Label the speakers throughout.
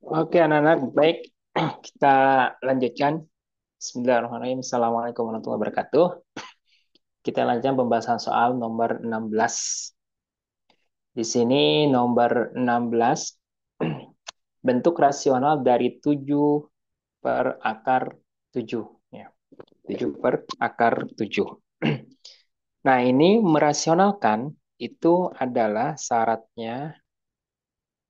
Speaker 1: Oke, anak-anak, baik. Kita lanjutkan. Bismillahirrahmanirrahim. Assalamualaikum warahmatullahi wabarakatuh. Kita lanjutkan pembahasan soal nomor 16. Di sini nomor 16, bentuk rasional dari 7 per akar 7. Ya, 7 per akar 7. Nah, ini merasionalkan itu adalah syaratnya.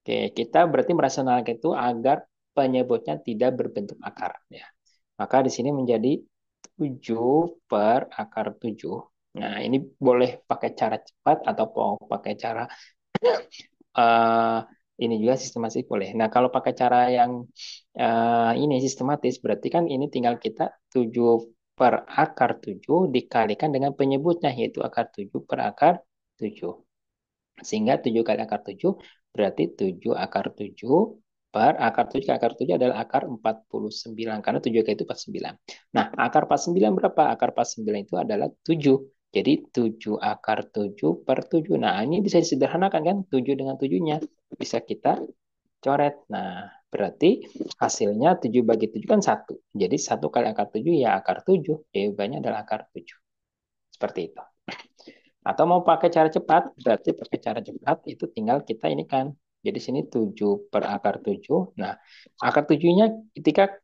Speaker 1: Oke, kita berarti merasionalkan itu agar penyebutnya tidak berbentuk akar. Ya. Maka di sini menjadi 7 per akar 7. Nah, ini boleh pakai cara cepat atau mau pakai cara eh, ini juga sistematis boleh. Nah, kalau pakai cara yang ini sistematis, berarti kan ini tinggal kita 7 per akar 7 dikalikan dengan penyebutnya, yaitu akar 7 per akar 7. Sehingga 7 kali akar 7 berarti 7 akar 7 per akar 7 akar 7 adalah akar 49. Karena 7 kali itu 49. Nah, akar 49 berapa? Akar 49 itu adalah 7. Jadi 7 akar 7 per 7. Nah, ini bisa disederhanakan kan? 7 dengan 7-nya. Bisa kita coret. Nah, berarti hasilnya 7 bagi 7 kan 1. Jadi 1 kali akar 7 ya akar 7. Jawabannya adalah akar 7. Seperti itu. Atau mau pakai cara cepat, berarti pakai cara cepat itu tinggal kita ini kan. Jadi sini 7 per akar 7. Nah, akar 7-nya ketika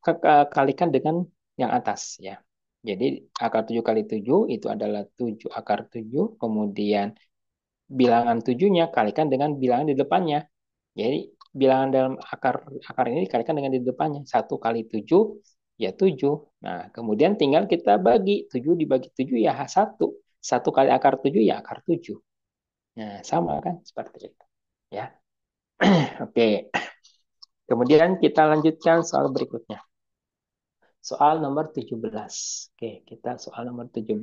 Speaker 1: kalikan dengan yang atas ya. Jadi akar 7 kali 7 itu adalah 7 akar 7. Kemudian bilangan 7-nya kalikan dengan bilangan di depannya. Jadi bilangan dalam akar akar ini dikalikan dengan di depannya. 1 kali 7 ya 7. Nah, kemudian tinggal kita bagi. 7 dibagi 7 ya 1. 1 kali akar 7 ya akar 7. Nah, sama kan? Seperti itu. Ya. Oke. Kemudian kita lanjutkan soal berikutnya. Soal nomor 17. Oke, kita soal nomor 17.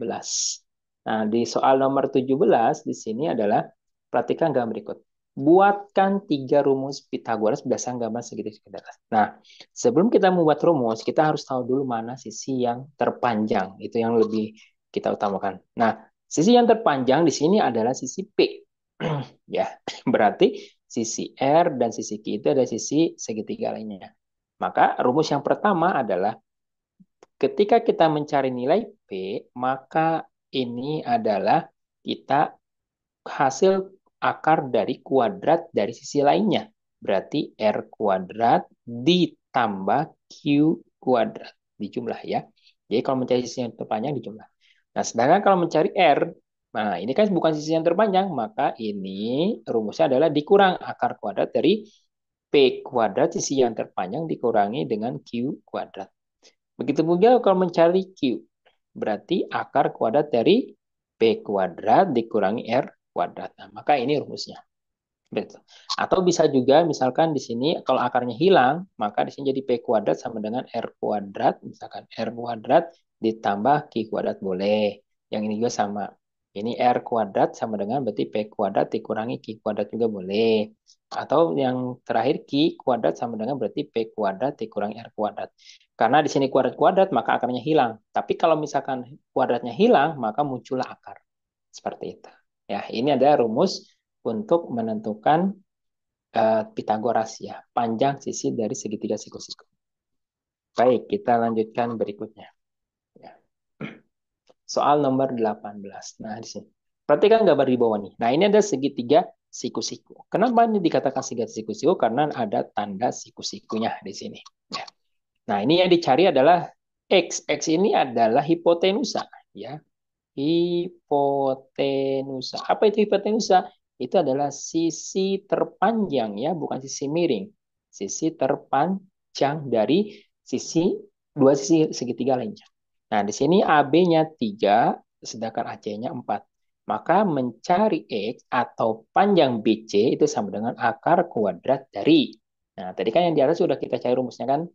Speaker 1: Nah, di soal nomor 17 di sini adalah perhatikan gambar berikut. Buatkan 3 rumus Pitagoras berdasarkan gambar segitiga. Nah, sebelum kita membuat rumus, kita harus tahu dulu mana sisi yang terpanjang. Itu yang lebih kita utamakan. Nah, sisi yang terpanjang di sini adalah sisi P. Ya, berarti sisi R dan sisi Q itu ada sisi segitiga lainnya. Maka rumus yang pertama adalah ketika kita mencari nilai P, maka ini adalah kita hasil akar dari kuadrat dari sisi lainnya. Berarti R kuadrat ditambah Q kuadrat. Dijumlah ya. Jadi kalau mencari sisi yang terpanjang dijumlah. Nah, sedangkan kalau mencari R, nah ini kan bukan sisi yang terpanjang, maka ini rumusnya adalah dikurang akar kuadrat dari P kuadrat sisi yang terpanjang dikurangi dengan Q kuadrat. Begitu juga kalau mencari Q. Berarti akar kuadrat dari P kuadrat dikurangi R kuadrat. Nah, maka ini rumusnya. Betul. Atau bisa juga misalkan di sini kalau akarnya hilang, maka di sini jadi P kuadrat sama dengan R kuadrat. Misalkan R kuadrat ditambah Q kuadrat boleh. Yang ini juga sama. Ini R kuadrat sama dengan berarti P kuadrat dikurangi Q kuadrat juga boleh. Atau yang terakhir Q kuadrat sama dengan berarti P kuadrat dikurangi R kuadrat. Karena di sini kuadrat-kuadrat maka akarnya hilang. Tapi kalau misalkan kuadratnya hilang maka muncullah akar. Seperti itu. Ya, ini ada rumus untuk menentukan Pitagoras ya, panjang sisi dari segitiga siku-siku. Baik, kita lanjutkan berikutnya. Ya. Soal nomor 18. Nah, di sini. Perhatikan gambar di bawah nih. Nah, ini ada segitiga siku-siku. Kenapa ini dikatakan segitiga siku-siku? Karena ada tanda siku-sikunya di sini. Ya. Nah, ini yang dicari adalah X. X ini adalah hipotenusa. Ya, hipotenusa. Apa itu hipotenusa? Itu adalah sisi terpanjang ya, bukan sisi miring. Sisi terpanjang dari dua sisi segitiga lainnya. Nah, di sini AB-nya 3, sedangkan AC-nya 4. Maka mencari X atau panjang BC itu sama dengan akar kuadrat dari. Nah, tadi kan yang di atas sudah kita cari rumusnya kan.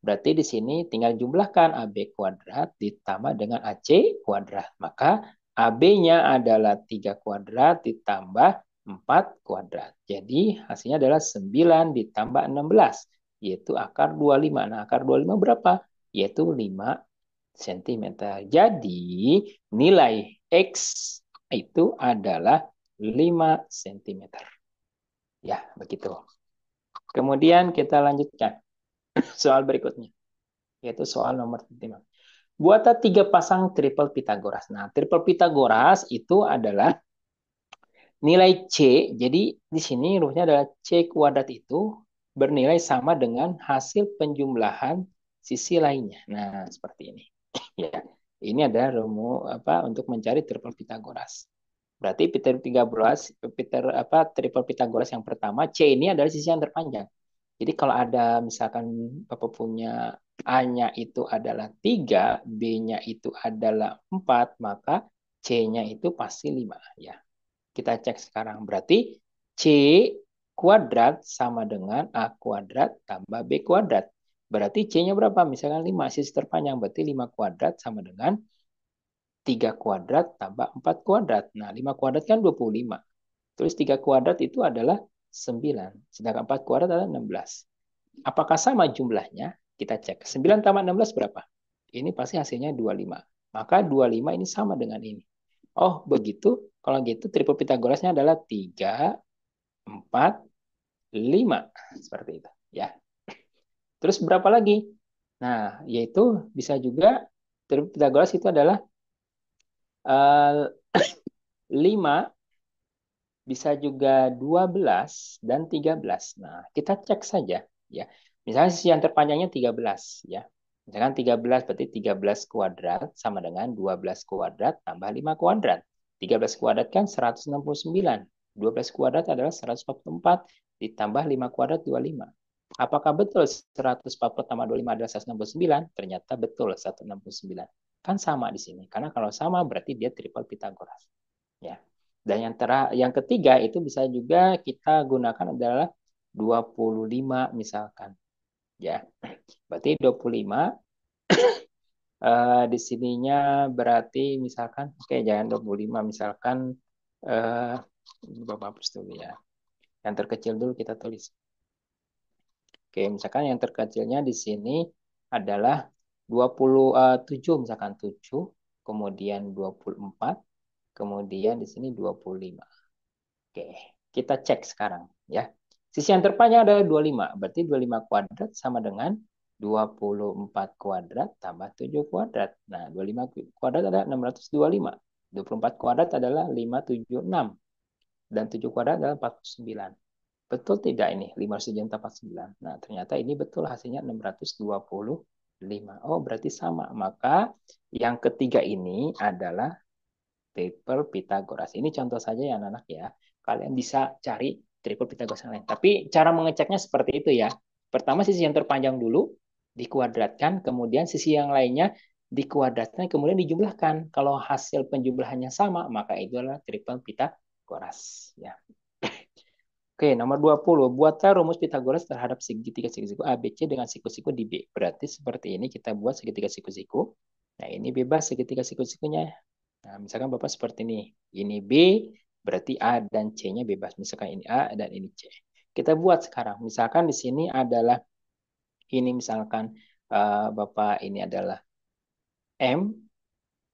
Speaker 1: Berarti di sini tinggal jumlahkan AB kuadrat ditambah dengan AC kuadrat. Maka AB-nya adalah 3 kuadrat ditambah 4 kuadrat. Jadi hasilnya adalah 9 ditambah 16, yaitu akar 25. Nah, akar 25 berapa? Yaitu 5 cm. Jadi nilai X itu adalah 5 cm. Ya, begitu. Kemudian kita lanjutkan soal berikutnya, yaitu soal nomor 5. Buatlah 3 pasang triple Pitagoras. Nah, triple Pitagoras itu adalah nilai C. Jadi di sini rumusnya adalah C kuadrat itu bernilai sama dengan hasil penjumlahan sisi lainnya. Nah, seperti ini. Ya, ini ada rumus apa untuk mencari triple Pitagoras. Berarti triple Pitagoras yang pertama, C ini adalah sisi yang terpanjang. Jadi kalau ada misalkan Bapak punya A-nya itu adalah 3, B-nya itu adalah 4, maka C-nya itu pasti 5 ya. Kita cek sekarang. Berarti C kuadrat sama dengan A kuadrat tambah B kuadrat. Berarti C-nya berapa? Misalkan 5, sisi terpanjang. Berarti 5 kuadrat sama dengan 3 kuadrat tambah 4 kuadrat. Nah, 5 kuadrat kan 25. Terus 3 kuadrat itu adalah 9. Sedangkan 4 kuadrat adalah 16. Apakah sama jumlahnya? Kita cek. 9 tambah 16 berapa? Ini pasti hasilnya 25. Maka 25 ini sama dengan ini. Oh, begitu. Kalau gitu, triple Pitagorasnya adalah 3, 4, 5. Seperti itu. Ya. Terus berapa lagi? Nah, yaitu bisa juga triple Pitagoras itu adalah 5, bisa juga 12 dan 13. Nah, kita cek saja ya. Misalnya sisi yang terpanjangnya 13 ya. Misalkan 13 berarti 13 kuadrat sama dengan 12 kuadrat tambah 5 kuadrat. 13 kuadrat kan 169. 12 kuadrat adalah 144 ditambah 5 kuadrat 25. Apakah betul 140 tambah 25 adalah 169? Ternyata betul 169. Kan sama di sini. Karena kalau sama berarti dia triple Pitagoras. Ya. Dan yang ketiga itu bisa juga kita gunakan adalah 25 misalkan. Ya. Berarti 25 di sininya berarti misalkan oke jangan 25 misalkan eh Bapak hapus dulu ya. Yang terkecil dulu kita tulis. Oke, misalkan yang terkecilnya di sini adalah 27 misalkan 7, kemudian 24, kemudian di sini 25. Oke, kita cek sekarang ya. Sisi yang terpanjang adalah 25. Berarti 25 kuadrat sama dengan 24 kuadrat tambah 7 kuadrat. Nah, 25 kuadrat adalah 625. 24 kuadrat adalah 576. Dan 7 kuadrat adalah 49. Betul tidak ini? 549. Nah, ternyata ini betul hasilnya 625. Oh, berarti sama. Maka yang ketiga ini adalah triple Pitagoras. Ini contoh saja ya anak-anak ya. Kalian bisa cari triple Pitagoras yang lain. Tapi cara mengeceknya seperti itu ya. Pertama sisi yang terpanjang dulu dikuadratkan, kemudian sisi yang lainnya dikuadratkan, kemudian dijumlahkan. Kalau hasil penjumlahannya sama, maka itu adalah triple Pitagoras. Ya. Oke, nomor 20. Buatlah rumus Pitagoras terhadap segitiga siku-siku ABC dengan siku-siku di B. Berarti seperti ini kita buat segitiga siku-siku. Nah, ini bebas segitiga siku-sikunya. Nah, misalkan Bapak seperti ini. Ini B, berarti A dan C-nya bebas. Misalkan ini A dan ini C. Kita buat sekarang. Misalkan di sini adalah, ini misalkan Bapak ini adalah M,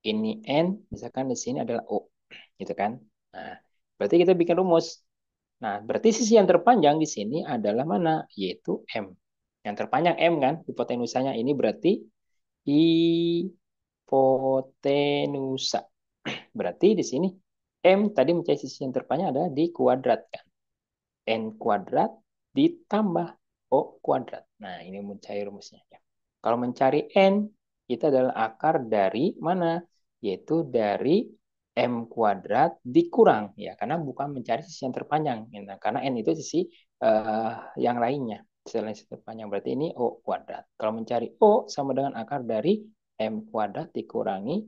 Speaker 1: ini N, misalkan di sini adalah O. Gitu kan. Nah, berarti kita bikin rumus. Nah, berarti sisi yang terpanjang di sini adalah mana? Yaitu M. Yang terpanjang M kan, hipotenusanya ini berarti hipotenusa. Berarti di sini M tadi mencari sisi yang terpanjang adalah dikuadratkan. N kuadrat ditambah O kuadrat. Nah, ini mencari rumusnya. Ya. Kalau mencari N, itu adalah akar dari mana? Yaitu dari M kuadrat dikurang. Ya, karena bukan mencari sisi yang terpanjang. Nah, karena N itu sisi yang lainnya. Selain sisi terpanjang. Berarti ini O kuadrat. Kalau mencari O sama dengan akar dari M kuadrat dikurangi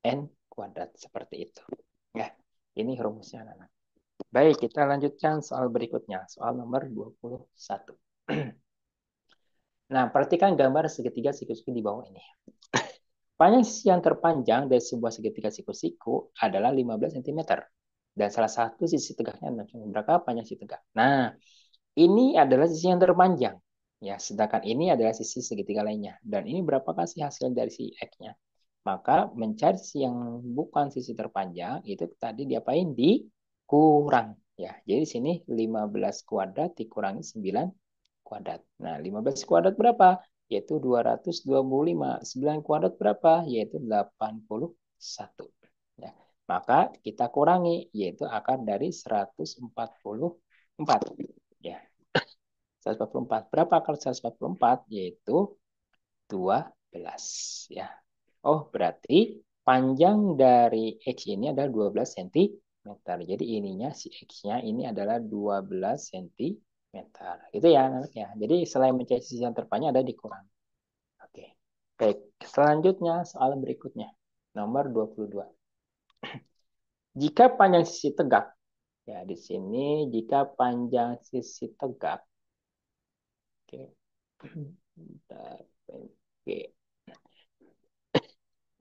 Speaker 1: N kuadrat. Seperti itu. Ya, ini rumusnya anak-anak. Baik, kita lanjutkan soal berikutnya. Soal nomor 21. Nah, perhatikan gambar segitiga siku-siku di bawah ini. Panjang sisi yang terpanjang dari sebuah segitiga siku-siku adalah 15 cm. Dan salah satu sisi tegaknya 6 cm. Berapa panjang sisi tegak? Nah, ini adalah sisi yang terpanjang. Ya, sedangkan ini adalah sisi segitiga lainnya. Dan ini berapakah sih hasil dari si X-nya? Maka mencari sisi yang bukan sisi terpanjang, itu tadi diapain? Dikurang. Ya, jadi di sini 15 kuadrat dikurangi 9 kuadrat. Nah, 15 kuadrat berapa? Yaitu 225. 9 kuadrat berapa? Yaitu 81. Ya. Maka kita kurangi, yaitu akar dari 144. Ya, 144. Berapa akar 144? Yaitu 12. Ya. Oh, berarti panjang dari X ini adalah 12 cm. Jadi ininya si X-nya ini adalah 12 cm. Itu ya anaknya. Jadi selain mencari sisi yang terpanjang ada dikurang. Oke. Baik, selanjutnya soal berikutnya. Nomor 22. Jika panjang sisi tegak, ya di sini jika panjang sisi tegak, oke. Oke.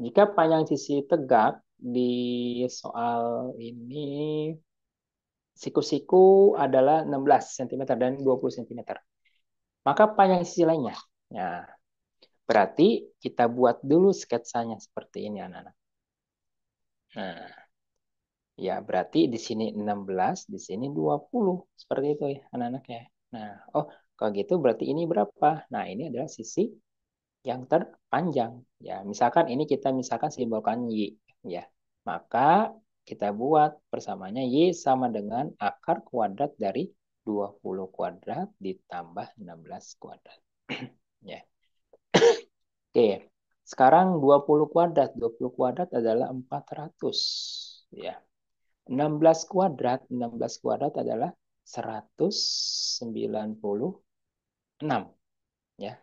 Speaker 1: Jika panjang sisi tegak di soal ini siku-siku adalah 16 cm dan 20 cm. Maka panjang sisi lainnya. Nah, berarti kita buat dulu sketsanya seperti ini anak-anak. Nah, ya berarti di sini 16, di sini 20. Seperti itu ya anak-anak ya. Nah, oh kalau gitu berarti ini berapa? Nah, ini adalah sisi yang terpanjang. Ya, misalkan ini kita misalkan simbolkan Y. Ya, maka kita buat persamanya Y sama dengan akar kuadrat dari 20 kuadrat ditambah 16 kuadrat. Ya. Oke. Sekarang 20 kuadrat. 20 kuadrat adalah 400. Ya. 16 kuadrat. 16 kuadrat adalah 196. Ya.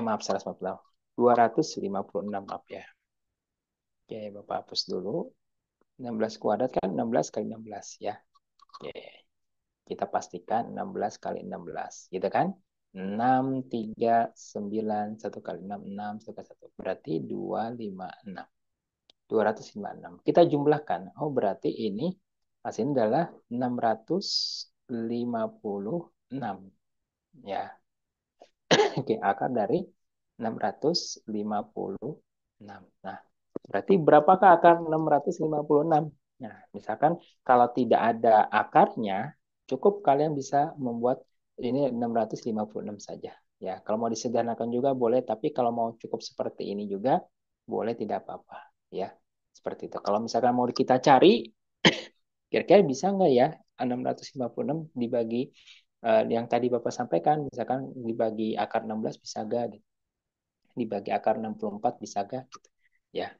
Speaker 1: Maaf, 150. 256, maaf ya. Oke, Bapak hapus dulu. 16 kuadrat kan 16 kali 16 ya. Oke. Kita pastikan 16 kali 16. Gitu kan? 6, 3, 9, 1 kali 6, 6, 1 kali 1. Berarti 256. 256. Kita jumlahkan. Oh, berarti ini hasilnya adalah 656. Ya. Oke, akar dari 656. Nah, berarti berapakah akar 656? Nah, misalkan kalau tidak ada akarnya, cukup kalian bisa membuat ini 656 saja. Ya, kalau mau disederhanakan juga boleh, tapi kalau mau cukup seperti ini juga boleh, tidak apa-apa. Ya, seperti itu. Kalau misalkan mau kita cari, kira-kira bisa nggak ya 656 dibagi yang tadi Bapak sampaikan, misalkan dibagi akar 16 bisa nggak? Gitu. Dibagi akar 64 bisa nggak? Gitu. Ya,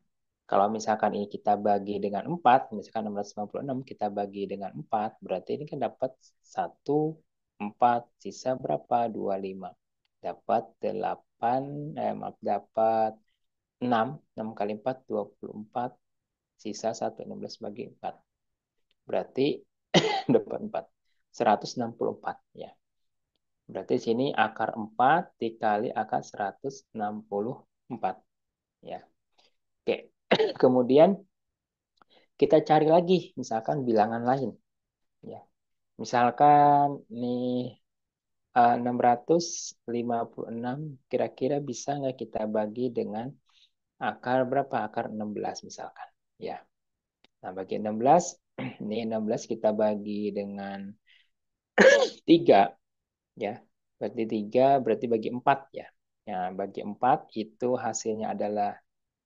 Speaker 1: kalau misalkan ini kita bagi dengan 4, misalkan 656 kita bagi dengan 4, berarti ini kan dapat 1, 4, sisa berapa? 25. Dapat 8, maaf, dapat 6, 6 kali 4, 24, sisa 1, 16 bagi 4. Berarti dapat 4. 164 ya. Berarti sini akar 4 dikali akar 164 ya. Oke. Kemudian kita cari lagi misalkan bilangan lain ya. Misalkan nih 656 kira-kira bisa nggak kita bagi dengan akar berapa? Akar 16 misalkan ya. Nah, bagi 16 ini 16 kita bagi dengan 3 ya. Berarti 3 berarti bagi 4 ya. Ya, bagi 4 itu hasilnya adalah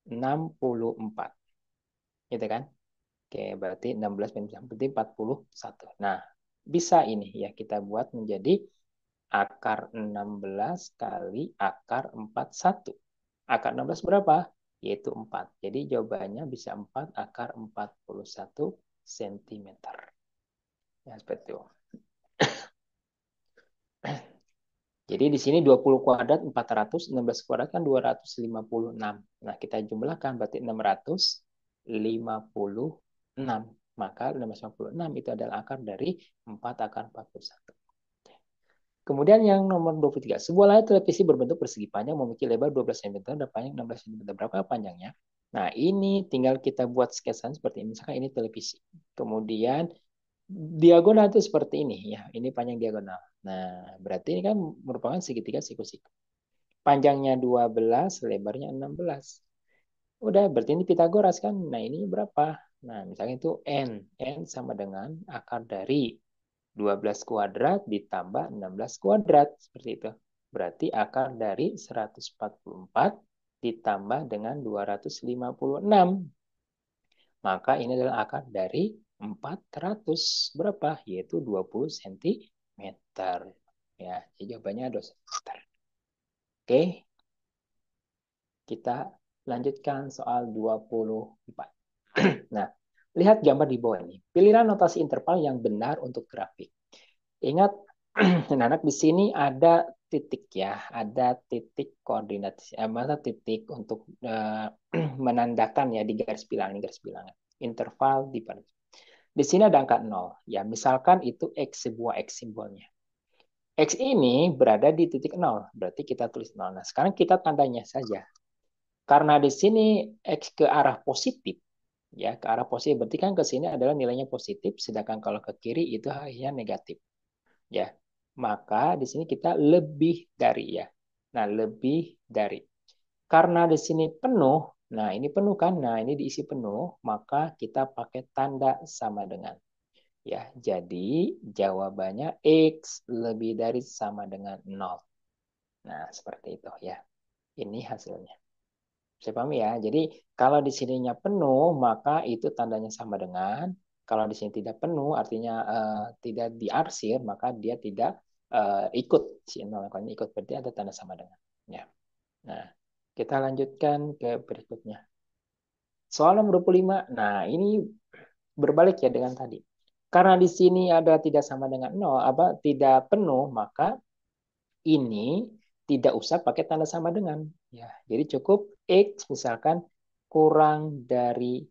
Speaker 1: 64. Gitu kan? Oke, berarti 16 berarti 41. Nah, bisa ini ya kita buat menjadi akar 16 kali akar 41. Akar 16 berapa? Yaitu 4. Jadi jawabannya bisa 4 akar 41 cm. Ya, seperti itu. Jadi di sini 20 kuadrat 400, 16 kuadrat kan 256. Nah, kita jumlahkan berarti 656. Maka 656 itu adalah akar dari 4 akar 41. Kemudian yang nomor 23. Sebuah layar televisi berbentuk persegi panjang memiliki lebar 12 cm dan panjang 16 cm. Berapa panjangnya? Nah, ini tinggal kita buat sketsa seperti ini. Misalkan ini televisi. Kemudian diagonal itu seperti ini ya. Ini panjang diagonal. Nah, berarti ini kan merupakan segitiga siku-siku. Panjangnya 12, lebarnya 16. Udah, berarti ini Pitagoras kan. Nah, ini berapa? Nah, misalnya itu N. N sama dengan akar dari 12 kuadrat ditambah 16 kuadrat. Seperti itu. Berarti akar dari 144 ditambah dengan 256. Maka ini adalah akar dari 400 berapa? Yaitu 20 cm. Ya, jadi jawabannya 2 cm. Oke, kita lanjutkan soal 24. Nah, lihat gambar di bawah ini. Pilihlah notasi interval yang benar untuk grafik. Ingat, anak-anak di sini ada titik ya, ada titik koordinat, mana titik untuk menandakan ya di garis bilangan, interval di pada. Di sini ada angka 0. Ya, misalkan itu X, sebuah X simbolnya. X ini berada di titik 0, berarti kita tulis 0. Nah, sekarang kita tandanya saja. Karena di sini X ke arah positif, ya ke arah positif, berarti kan ke sini adalah nilainya positif, sedangkan kalau ke kiri itu hanya negatif. Ya, maka di sini kita lebih dari ya. Nah, lebih dari. Karena di sini penuh, nah ini penuh kan, nah ini diisi penuh, maka kita pakai tanda sama dengan. Ya, jadi jawabannya X lebih dari sama dengan 0. Nah, seperti itu ya. Ini hasilnya. Saya paham ya. Jadi kalau di sininya penuh, maka itu tandanya sama dengan. Kalau di sini tidak penuh, artinya tidak diarsir, maka dia tidak ikut. Si 0 kalau ini ikut, berarti ada tanda sama dengan. Ya. Nah, kita lanjutkan ke berikutnya. Soal nomor 25. Nah, ini berbalik ya dengan tadi. Karena di sini ada tidak sama dengan 0, tidak penuh, maka ini tidak usah pakai tanda sama dengan. Ya, jadi cukup X misalkan kurang dari,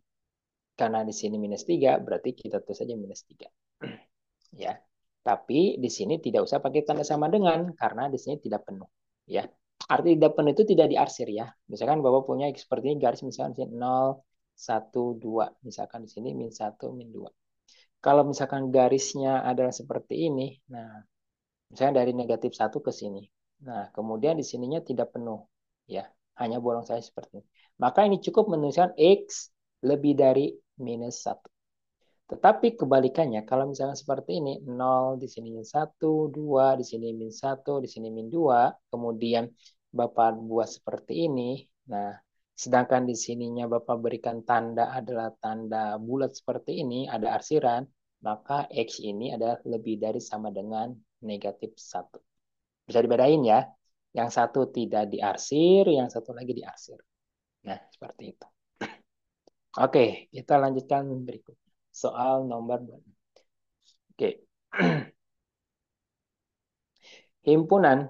Speaker 1: karena di sini minus 3, berarti kita tulis saja minus 3. Ya. Tapi di sini tidak usah pakai tanda sama dengan, karena di sini tidak penuh. Ya. Arti tidak penuh itu tidak diarsir ya. Misalkan Bapak punya seperti ini garis misalkan di sini 0, 1, 2. Misalkan di sini min 1, min 2. Kalau misalkan garisnya adalah seperti ini, nah misalnya dari negatif 1 ke sini. Nah, kemudian di sininya tidak penuh. Ya, hanya bolong saya seperti ini. Maka ini cukup menuliskan X lebih dari minus 1. Tetapi kebalikannya, kalau misalnya seperti ini, 0, di sini min 1, 2, di sini min 1, di sini min 2, kemudian Bapak buat seperti ini. Nah, sedangkan di sininya Bapak berikan tanda adalah tanda bulat seperti ini, ada arsiran, maka X ini adalah lebih dari sama dengan negatif 1. Bisa dibedain ya. Yang satu tidak diarsir, yang satu lagi diarsir. Nah, seperti itu. Oke, kita lanjutkan berikutnya. Soal nomor 2. Oke. Himpunan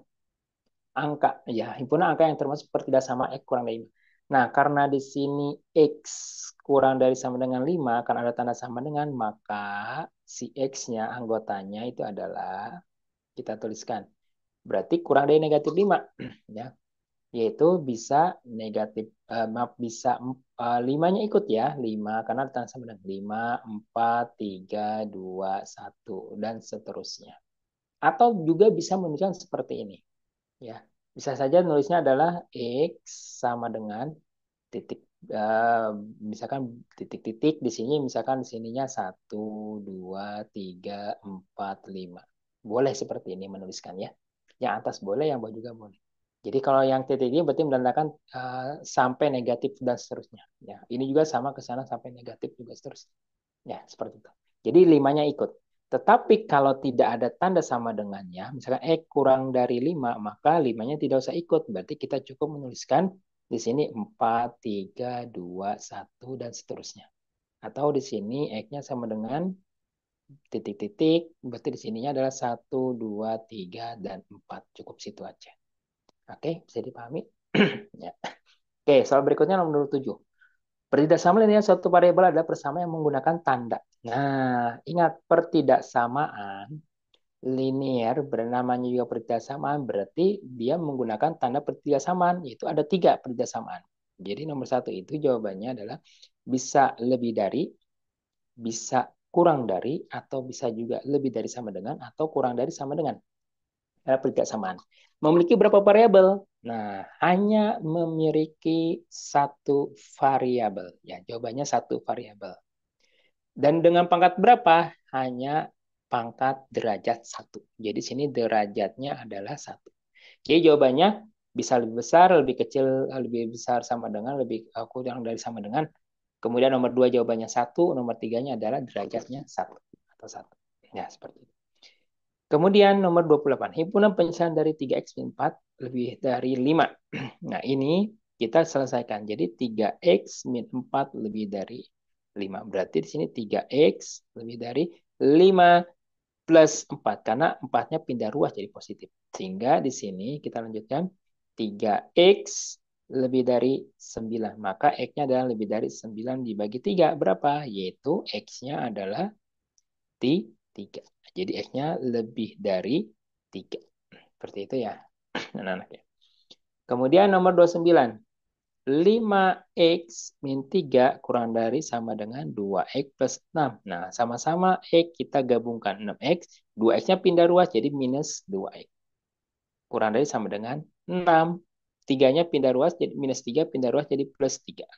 Speaker 1: himpunan angka yang termasuk tidak sama X kurang dari 5. Nah, karena di sini X kurang dari sama dengan 5, karena ada tanda sama dengan, maka si X-nya, anggotanya itu adalah, kita tuliskan, berarti kurang dari negatif 5. Ya, yaitu bisa negatif, bisa 5-nya ikut ya, 5, karena ada tanda sama dengan 5, 4, 3, 2, 1, dan seterusnya. Atau juga bisa menuliskan seperti ini. Ya, bisa saja nulisnya adalah X sama dengan titik, misalkan titik-titik di sini, misalkan di sininya 1, 2, 3, 4, 5. Boleh seperti ini menuliskan ya. Yang atas boleh, yang bawah juga boleh. Jadi kalau yang titik ini berarti menandakan sampai negatif dan seterusnya. Ya, ini juga sama ke sana sampai negatif juga seterusnya. Ya, seperti itu. Jadi 5-nya ikut. Tetapi kalau tidak ada tanda sama dengannya, misalkan X kurang dari 5, maka 5-nya tidak usah ikut. Berarti kita cukup menuliskan di sini 4, 3, 2, 1, dan seterusnya. Atau di sini X-nya sama dengan titik-titik, berarti di sininya adalah 1, 2, 3, dan 4. Cukup situ aja. Oke, bisa dipahami? Ya. Oke, soal berikutnya nomor 7. Pertidaksamaan linear suatu variabel adalah persamaan yang menggunakan tanda. Nah, ingat pertidaksamaan linear bernamanya juga pertidaksamaan, berarti dia menggunakan tanda pertidaksamaan, yaitu ada 3 pertidaksamaan. Jadi nomor 1 itu jawabannya adalah bisa lebih dari, bisa kurang dari, atau bisa juga lebih dari sama dengan, atau kurang dari sama dengan. Pertidaksamaan. Memiliki berapa variabel? Nah, hanya memiliki satu variabel. Ya, jawabannya satu variabel. Dan dengan pangkat berapa? Hanya pangkat derajat 1. Jadi sini derajatnya adalah 1. Jadi jawabannya bisa lebih besar, lebih kecil, lebih besar sama dengan, lebih kurang dari sama dengan. Kemudian nomor 2 jawabannya 1, nomor 3-nya adalah derajatnya 1 atau 1. Ya, seperti itu. Kemudian nomor 28, himpunan penyelesaian dari 3x min 4 lebih dari 5. Nah, ini kita selesaikan. Jadi 3x min 4 lebih dari 5. Berarti di sini 3x lebih dari 5 plus 4. Karena 4-nya pindah ruas jadi positif. Sehingga di sini kita lanjutkan 3x lebih dari 9. Maka x-nya adalah lebih dari 9 dibagi 3. Berapa? Yaitu x-nya adalah 3. Jadi x-nya lebih dari 3. Seperti itu ya, anak-anak ya. Kemudian nomor 29. 5x min 3 kurang dari sama dengan 2x plus 6. Nah, sama-sama x kita gabungkan 6x. 2x-nya pindah ruas jadi minus 2x. Kurang dari sama dengan 6. 3-nya pindah ruas jadi minus 3, pindah ruas jadi plus 3.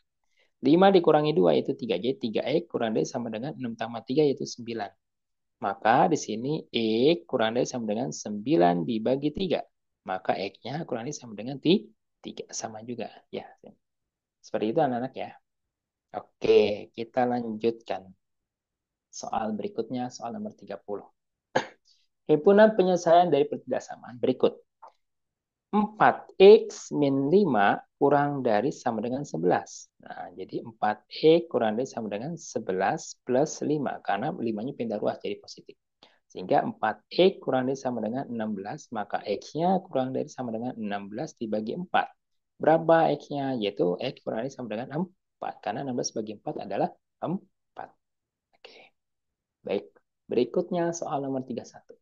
Speaker 1: 5 dikurangi 2 itu 3. Jadi 3x kurang dari sama dengan 6 tambah 3 yaitu 9. Maka di sini X kurang dari sama dengan 9 dibagi 3. Maka X-nya kurang dari sama dengan 3. Sama juga. Ya, seperti itu anak-anak ya. Oke, kita lanjutkan. Soal berikutnya, soal nomor 30. Himpunan penyelesaian dari pertidaksamaan berikut. 4x min 5 kurang dari sama dengan 11. Nah, jadi 4x kurang dari sama dengan 11 plus 5. Karena 5-nya pindah ruas jadi positif. Sehingga 4x kurang dari sama dengan 16, maka x-nya kurang dari sama dengan 16 dibagi 4. Berapa x-nya? Yaitu x kurang dari sama dengan 4. Karena 16 bagi 4 adalah 4. Oke. Baik. Berikutnya soal nomor 31.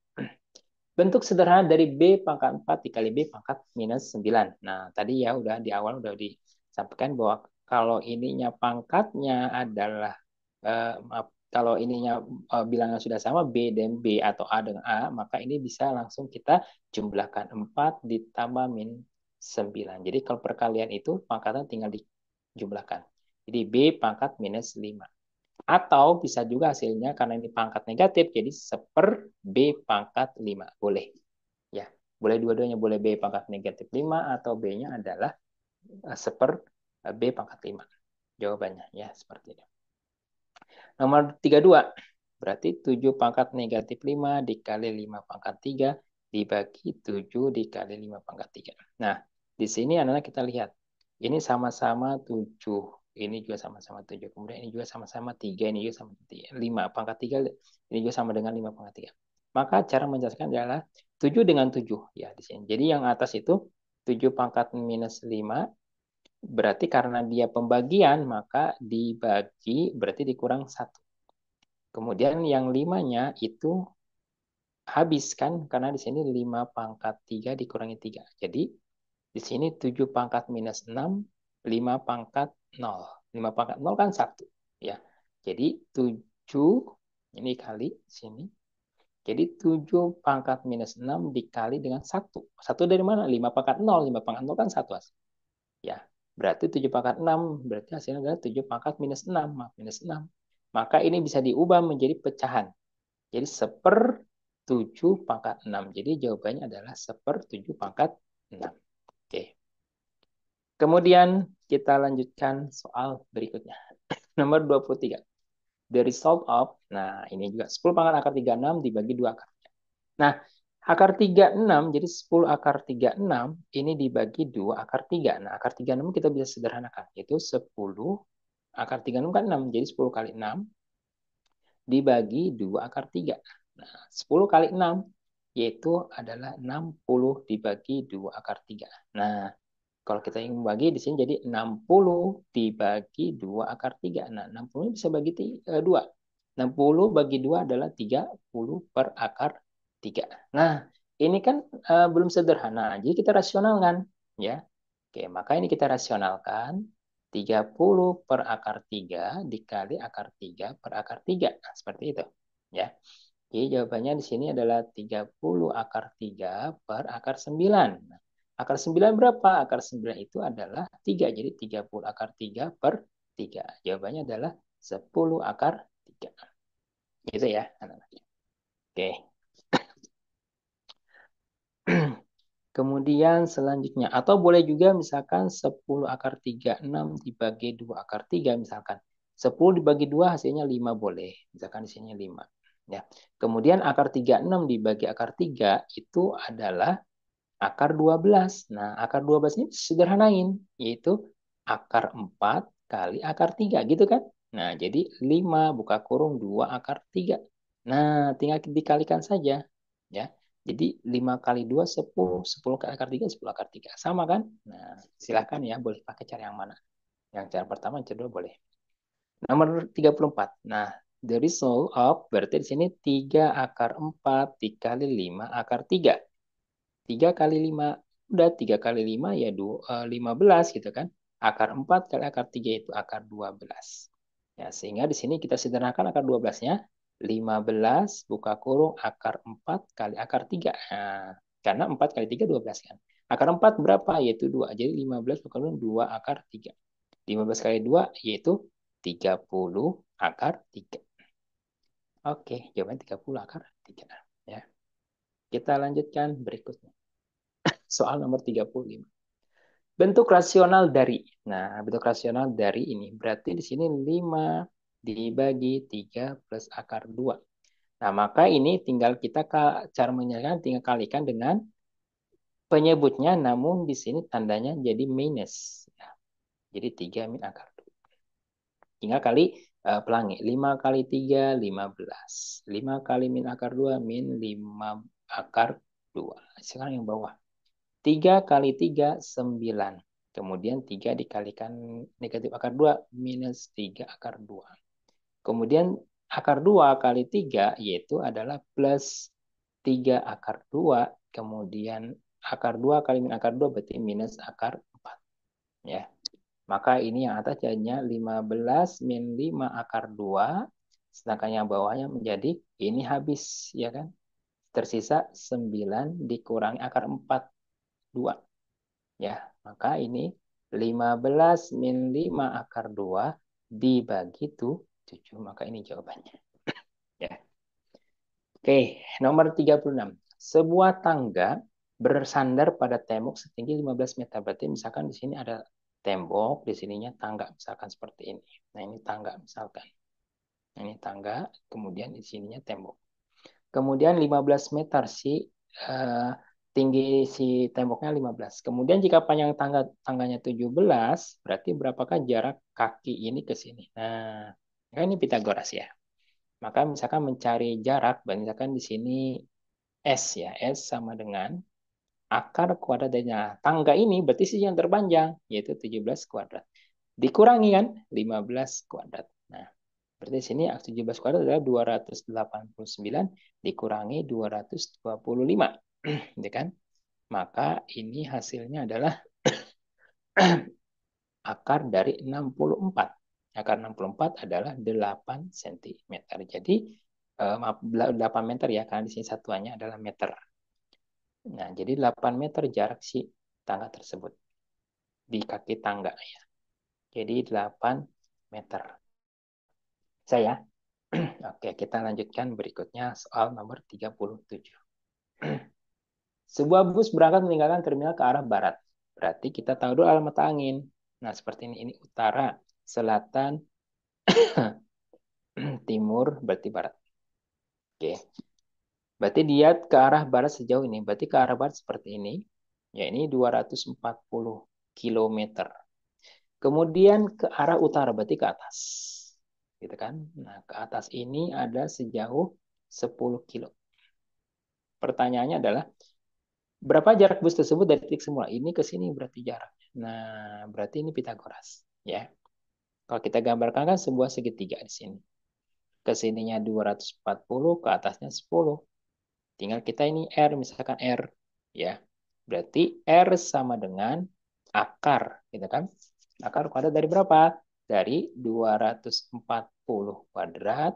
Speaker 1: Bentuk sederhana dari B pangkat 4 dikali B pangkat minus 9. Nah, tadi ya udah di awal udah disampaikan bahwa kalau ininya pangkatnya adalah kalau ininya bilangan sudah sama B dan B atau A dengan A, maka ini bisa langsung kita jumlahkan 4 ditambah min 9. Jadi kalau perkalian itu pangkatnya tinggal dijumlahkan. Jadi B pangkat minus 5. Atau bisa juga hasilnya karena ini pangkat negatif, jadi 1/B pangkat 5. Boleh. Ya, boleh dua-duanya. Boleh B pangkat negatif 5 atau B-nya adalah 1/B pangkat 5. Jawabannya ya seperti itu. Nomor 32. Berarti 7 pangkat negatif 5 dikali 5 pangkat 3 dibagi 7 dikali 5 pangkat 3. Nah, di sini anak-anak kita lihat. Ini sama-sama 7. Ini juga sama-sama 7. Kemudian ini juga sama-sama 3. Ini juga sama 5 pangkat 3. Ini juga sama dengan 5 pangkat 3. Maka cara menjelaskan adalah 7 dengan 7. Ya, di sini. Jadi yang atas itu 7 pangkat minus 5. Berarti karena dia pembagian, maka dibagi berarti dikurang 1. Kemudian yang 5-nya itu habis kan, karena di sini 5 pangkat 3 dikurangi 3. Jadi di sini 7 pangkat minus 6, 5 pangkat 0. 5 pangkat 0 kan 1. Ya. Jadi 7, ini kali sini. Jadi 7 pangkat minus 6 dikali dengan 1. 1 dari mana? 5 pangkat 0. 5 pangkat 0 kan 1. Ya. Berarti 7 pangkat 6. Berarti hasilnya adalah 7 pangkat minus 6. Minus 6. Maka ini bisa diubah menjadi pecahan. Jadi 1/7 pangkat 6. Jadi jawabannya adalah 1/7 pangkat 6. Oke. Kemudian kita lanjutkan soal berikutnya. Nomor 23. The result of, nah ini juga 10 pangkat akar 36 dibagi 2 akar 3. Nah, akar 36, jadi 10 akar 36 ini dibagi 2 akar 3. Nah, akar 36 kita bisa sederhanakan, yaitu 10 akar 36 kan 6, jadi 10 kali 6 dibagi 2 akar 3. Nah, 10 kali 6 yaitu adalah 60 dibagi 2 akar 3. Nah, kalau kita ingin membagi di sini jadi 60 dibagi 2 akar 3. Nah, 60 bisa bagi 2. 60 bagi 2 adalah 30 per akar 3. Nah, ini kan belum sederhana. Jadi kita rasionalkan. Ya. Oke, maka ini kita rasionalkan. 30 per akar 3 dikali akar 3 per akar 3. Nah, seperti itu. Ya. Jadi jawabannya di sini adalah 30 akar 3 per akar 9. Nah, akar 9 berapa? Akar 9 itu adalah 3. Jadi 30 akar 3 per 3. Jawabannya adalah 10 akar 3. Gitu ya, anak-anak. Oke. Kemudian selanjutnya, atau boleh juga misalkan 10 akar 36 dibagi 2 akar 3 misalkan. 10 dibagi 2 hasilnya 5 boleh. Misalkan di sini 5. Ya. Kemudian akar 36 dibagi akar 3 itu adalah akar 12. Nah, akar 12 ini sederhanain, yaitu akar 4 kali akar 3 gitu kan. Nah, jadi 5 buka kurung 2 akar 3. Nah, tinggal dikalikan saja. Ya. Jadi 5 kali 2 10. 10 kali akar 3, 10 akar 3. Sama kan? Nah, silakan ya, boleh pakai cara yang mana. Yang cara pertama, yang kedua boleh. Nomor 34. Nah, the result of, berarti di sini 3 akar 4 dikali 5 akar 3. 3 kali 5, udah 3 kali 5 ya 15 gitu kan. Akar 4 kali akar 3 itu akar 12. Ya, sehingga di sini kita sederhanakan akar 12-nya. 15 buka kurung akar 4 kali akar 3. Nah, karena 4 kali 3 12 kan. Akar 4 berapa? Yaitu 2. Jadi 15 buka kurung 2 akar 3. 15 kali 2 yaitu 30 akar 3. Oke, jawabannya 30 akar 3. Ya. Kita lanjutkan berikutnya. Soal nomor 35. Bentuk rasional dari. Nah, bentuk rasional dari ini berarti di sini 5 dibagi 3 plus akar 2. Nah, maka ini tinggal kita cara menyelesaikan tinggal kalikan dengan penyebutnya, namun di sini tandanya jadi minus. Ya, jadi 3 min akar 2. Tinggal kali pelangi. 5 kali 3, 15. 5 kali min akar 2, min 5 akar 2. Sekarang yang bawah. 3 kali 3, 9. Kemudian 3 dikalikan negatif akar 2, minus 3 akar 2. Kemudian akar 2 kali 3, yaitu adalah plus 3 akar 2. Kemudian akar 2 kali min akar 2, berarti minus akar 4. Ya. Maka ini yang atas jadinya 15 min 5 akar 2. Sedangkan yang bawahnya menjadi, ini habis, ya kan? Tersisa 9 dikurangi akar 4, 2. Ya, maka ini 15 min 5 akar 2 dibagi 7. Maka ini jawabannya. Ya. Oke, nomor 36. Sebuah tangga bersandar pada tembok setinggi 15 meter. Berarti misalkan di sini ada tembok, di sininya tangga. Misalkan seperti ini. Nah, ini tangga misalkan. Nah, ini tangga, kemudian di sininya tembok. Kemudian 15 meter tinggi si temboknya 15. Kemudian jika panjang tangganya 17, berarti berapakah jarak kaki ini ke sini? Nah, ini Pitagoras ya. Maka misalkan mencari jarak, misalkan di sini S ya. S sama dengan akar kuadrat dari tangga ini berarti sisi yang terpanjang, yaitu 17 kuadrat. Dikurangi kan 15 kuadrat. Nah, berarti sini 17 kuadrat adalah 289 dikurangi 225. Ya kan? Maka ini hasilnya adalah akar dari 64. Akar 64 adalah 8 cm. Jadi, maaf, 8 meter ya, karena di sini satuannya adalah meter. Nah, jadi 8 meter jarak si tangga tersebut di kaki tangga ya. Jadi 8 meter. Saya. Oke, kita lanjutkan berikutnya soal nomor 37. Sebuah bus berangkat meninggalkan terminal ke arah barat. Berarti kita tahu dulu alamat angin. Nah, seperti ini. Ini utara, selatan, timur, berarti barat. Oke. Berarti dia ke arah barat sejauh ini. Berarti ke arah barat seperti ini. Ya, ini 240 kilometer. Kemudian ke arah utara, berarti ke atas. Gitu kan? Nah, ke atas ini ada sejauh 10 kilo. Pertanyaannya adalah, berapa jarak bus tersebut dari titik semula? Ini ke sini berarti jaraknya. Nah, berarti ini Pitagoras. Ya. Kalau kita gambarkan kan sebuah segitiga di sini. Ke sininya 240, ke atasnya 10. Tinggal kita ini R, misalkan R. Ya. Berarti R sama dengan akar. Gitu kan? Akar kuadrat dari berapa? Dari 240 kuadrat.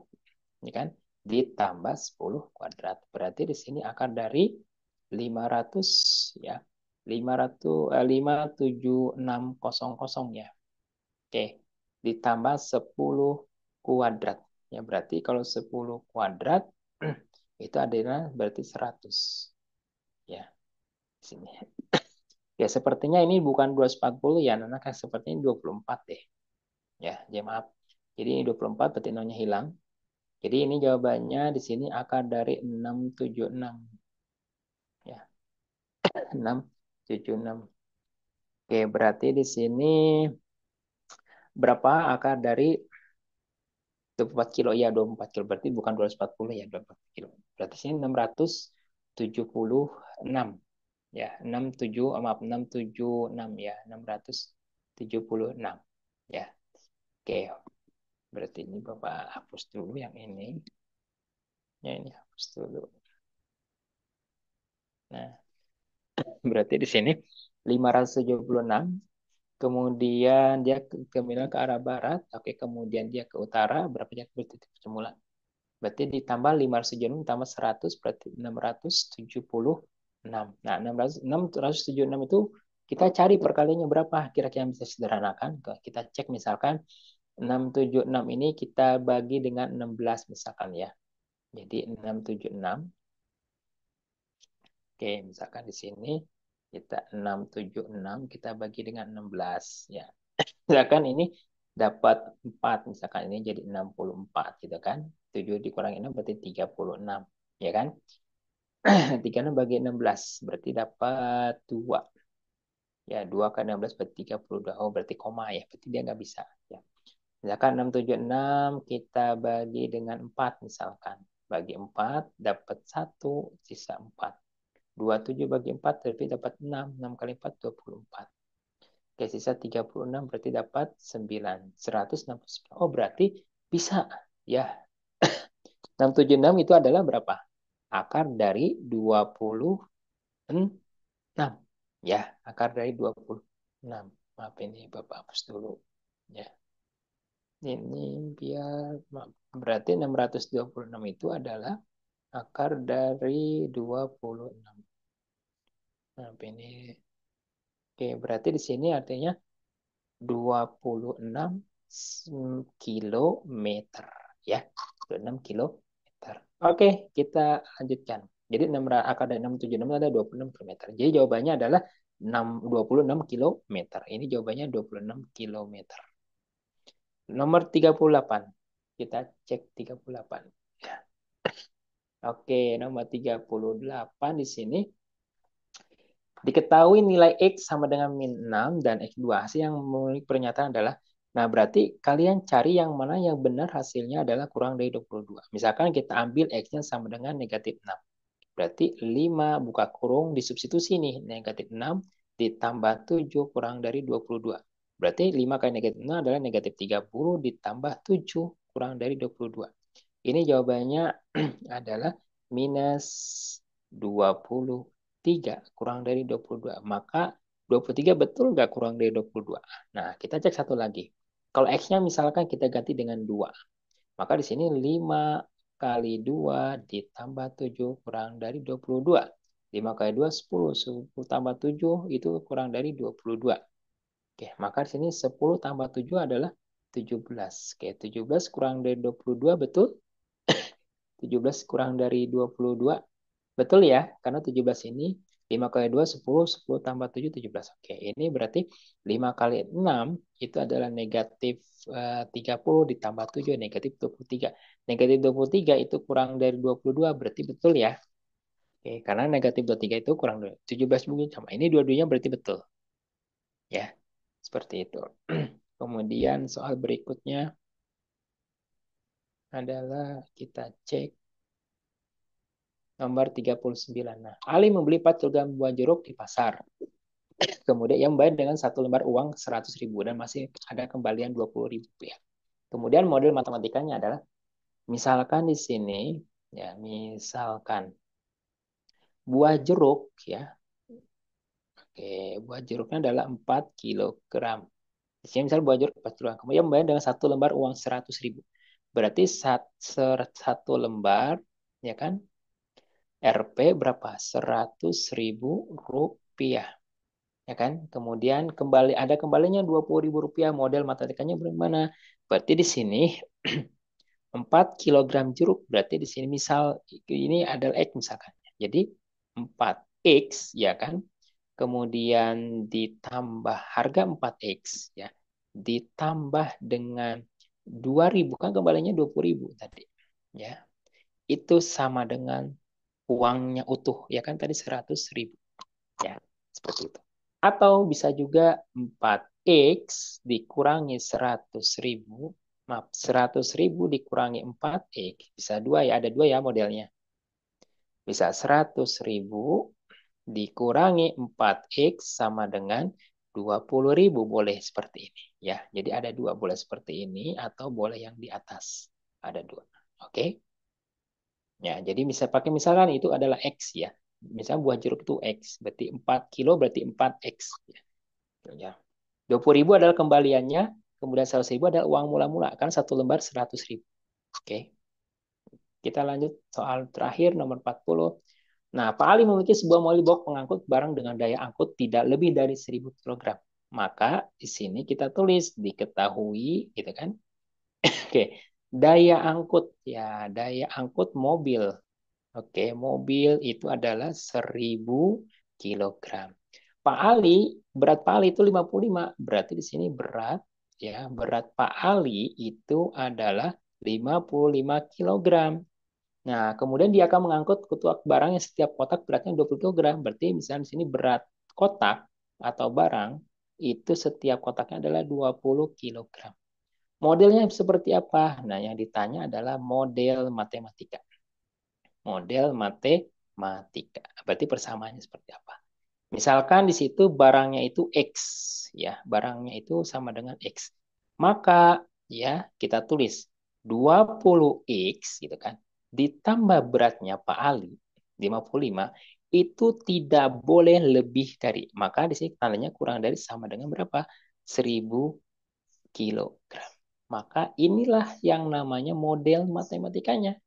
Speaker 1: Ini kan? Ditambah 10 kuadrat. Berarti di sini akar dari 500 ya. 500 57600 ya. Oke. Ditambah 10 kuadrat. Ya berarti kalau 10 kuadrat Itu adalah berarti 100. Ya, di sini. Ya, sepertinya ini bukan 240 ya, Nana kan sepertinya 24 deh. Ya, ya maaf. Jadi ini 24 berarti nolnya hilang. Jadi ini jawabannya di sini akar dari 676. Ya, 676. Oke, berarti di sini berapa akar dari 24 kilo? Ya, 24 kilo. Berarti bukan 240 ya, 24 kilo. Berarti sini 676. Ya, 67, maaf, 676 ya, 676. Ya, oke. Berarti ini Bapak hapus dulu yang ini. Ya, ini hapus dulu. Nah, berarti di sini 576. Kemudian dia kemiringan ke arah barat. Oke, kemudian dia ke utara. Berapa jarak titik semula? Berarti ditambah 576 tambah 100 berarti 676. Nah, 676 itu kita cari perkaliannya berapa? Kira-kira bisa sederhanakan. Kita cek misalkan 676 ini kita bagi dengan 16 misalkan ya. Jadi 676. Oke, misalkan di sini kita 676 kita bagi dengan 16 ya. Misalkan ini dapat 4, misalkan ini jadi 64 gitu kan. 7 dikurangi 6 berarti 36 ya kan. 36 bagi 16 berarti dapat 2. Ya, 2 kali 16 berarti 32. Oh, berarti koma ya. Berarti dia nggak bisa. Ya. Misalkan 676 kita bagi dengan 4 misalkan. Bagi 4 dapat 1, sisa 4. 27 bagi 4 berarti dapat 6. 6 kali 4, 24. Oke, sisa 36 berarti dapat 9. 169. Oh, berarti bisa. Ya, 676 itu adalah berapa? Akar dari 26. Ya, akar dari 26. Maaf ini Bapak hapus dulu. Ya, ini biar berarti 626 itu adalah akar dari 26. Maaf ini. Oke, berarti di sini artinya 26 kilometer ya. 26 kilometer. Oke, kita lanjutkan. Jadi akar dari 676 ada 26 kilometer. Jadi jawabannya adalah 26 kilometer. Ini jawabannya 26 kilometer. Nomor 38. Kita cek 38. Ya. Oke, nomor 38 di sini. Diketahui nilai X sama dengan min 6 dan X2. Hasil yang memiliki pernyataan adalah, nah berarti kalian cari yang mana yang benar hasilnya adalah kurang dari 22. Misalkan kita ambil X-nya sama dengan negatif 6. Berarti 5 buka kurung disubstitusi nih. Negatif 6 ditambah 7 kurang dari 22. Berarti 5 kali negatif 6 adalah negatif 30 ditambah 7 kurang dari 22. Ini jawabannya adalah minus 23 kurang dari 22. Maka 23 betul nggak kurang dari 22? Nah, kita cek satu lagi. Kalau X-nya misalkan kita ganti dengan 2. Maka di sini 5 kali 2 ditambah 7 kurang dari 22. 5 kali 2, 10. 10 tambah 7 itu kurang dari 22. Oke, maka di sini 10 tambah 7 adalah 17. Oke, 17 kurang dari 22 betul? 17 kurang dari 22. Betul ya? Karena 17 ini 5 kali 2, 10. 10 tambah 7, 17. Oke, ini berarti 5 kali 6 itu adalah negatif 30 ditambah 7, negatif 23. Negatif 23 itu kurang dari 22, berarti betul ya? Oke, karena negatif 23 itu kurang dari 17 mungkin sama. Ini dua-duanya berarti betul. Ya, seperti itu. Kemudian soal berikutnya adalah kita cek nomor 39. Nah, Ali membeli 4 kg buah jeruk di pasar. Kemudian ia membayar dengan satu lembar uang 100.000 dan masih ada kembalian 20.000 ya. Kemudian model matematikanya adalah misalkan di sini ya, misalkan buah jeruk ya. Oke, buah jeruknya adalah 4 kilogram. Di sini misalnya buah jeruk 4 kilogram. Kemudian membayar dengan satu lembar uang 100.000. Berarti satu lembar ya kan RP berapa? 100.000 rupiah. Ya kan? Kemudian kembali ada kembalinya 20.000 rupiah. Model matematikanya bagaimana? Berarti di sini 4 kilogram jeruk berarti di sini misal ini adalah X misalkan. Jadi 4X ya kan. Kemudian ditambah harga 4X ya. Ditambah dengan 2.000 kan kembalinya 20.000 tadi. Ya. Itu sama dengan uangnya utuh ya kan tadi 100.000 ya. Seperti itu. Atau bisa juga 4X dikurangi 100.000. Maaf, 100.000 dikurangi 4X. Bisa dua ya, ada dua ya modelnya. Bisa 100.000 dikurangi 4X sama dengan 20.000. Boleh seperti ini. Ya, jadi ada dua. Boleh seperti ini atau boleh yang di atas. Ada dua. Oke. Ya, jadi bisa pakai misalkan itu adalah X ya. Misalnya buah jeruk itu X. Berarti 4 kilo berarti 4X. Ya. 20.000 adalah kembaliannya, kemudian 100.000 adalah uang mula-mula. Kan satu lembar 100.000. Oke. Kita lanjut soal terakhir nomor 40. Nah, Pak Ali memiliki sebuah mobil box pengangkut barang dengan daya angkut tidak lebih dari 1.000 kilogram. Maka di sini kita tulis diketahui gitu kan. Oke. Daya angkut ya, daya angkut mobil. Oke, mobil itu adalah 1.000 kilogram. Pak Ali, berat Pak Ali itu 55. Berarti di sini berat ya, berat Pak Ali itu adalah 55 kilogram. Nah, kemudian dia akan mengangkut kotak barang yang setiap kotak beratnya 20 kilogram. Berarti misalnya di sini berat kotak atau barang itu setiap kotaknya adalah 20 kilogram. Modelnya seperti apa? Nah, yang ditanya adalah model matematika. Model matematika. Berarti persamaannya seperti apa? Misalkan di situ barangnya itu X, ya, barangnya itu sama dengan X. Maka ya kita tulis 20X gitu kan. Ditambah beratnya Pak Ali 55 itu tidak boleh lebih dari. Maka di sini tandanya kurang dari sama dengan berapa? 1.000 kilogram. Maka inilah yang namanya model matematikanya.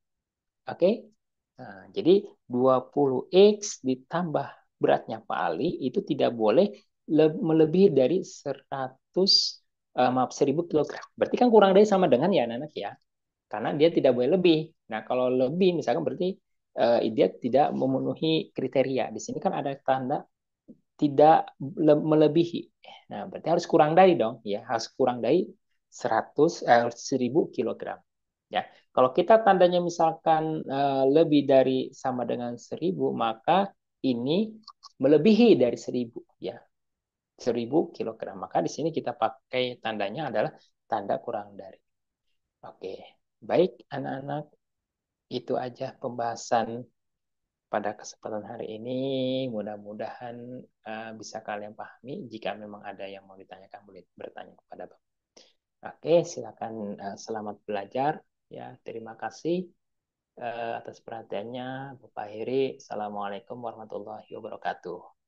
Speaker 1: Oke? Nah, jadi 20X ditambah beratnya Pak Ali itu tidak boleh melebihi dari 1.000 kilogram. Berarti kan kurang dari sama dengan ya anak-anak ya. Karena dia tidak boleh lebih. Nah, kalau lebih misalkan berarti dia tidak memenuhi kriteria. Di sini kan ada tanda tidak melebihi. Nah, berarti harus kurang dari dong, ya, harus kurang dari 1.000 kilogram. Ya, kalau kita tandanya misalkan lebih dari sama dengan 1.000, maka ini melebihi dari 1.000, ya, 1.000 kilogram. Maka di sini kita pakai tandanya adalah tanda kurang dari. Oke, baik anak-anak, itu aja pembahasan pada kesempatan hari ini. Mudah-mudahan bisa kalian pahami. Jika memang ada yang mau ditanyakan, boleh bertanya kepada Bapak. Oke, silakan, selamat belajar. Ya, terima kasih atas perhatiannya, Bapak Heri. Assalamualaikum warahmatullahi wabarakatuh.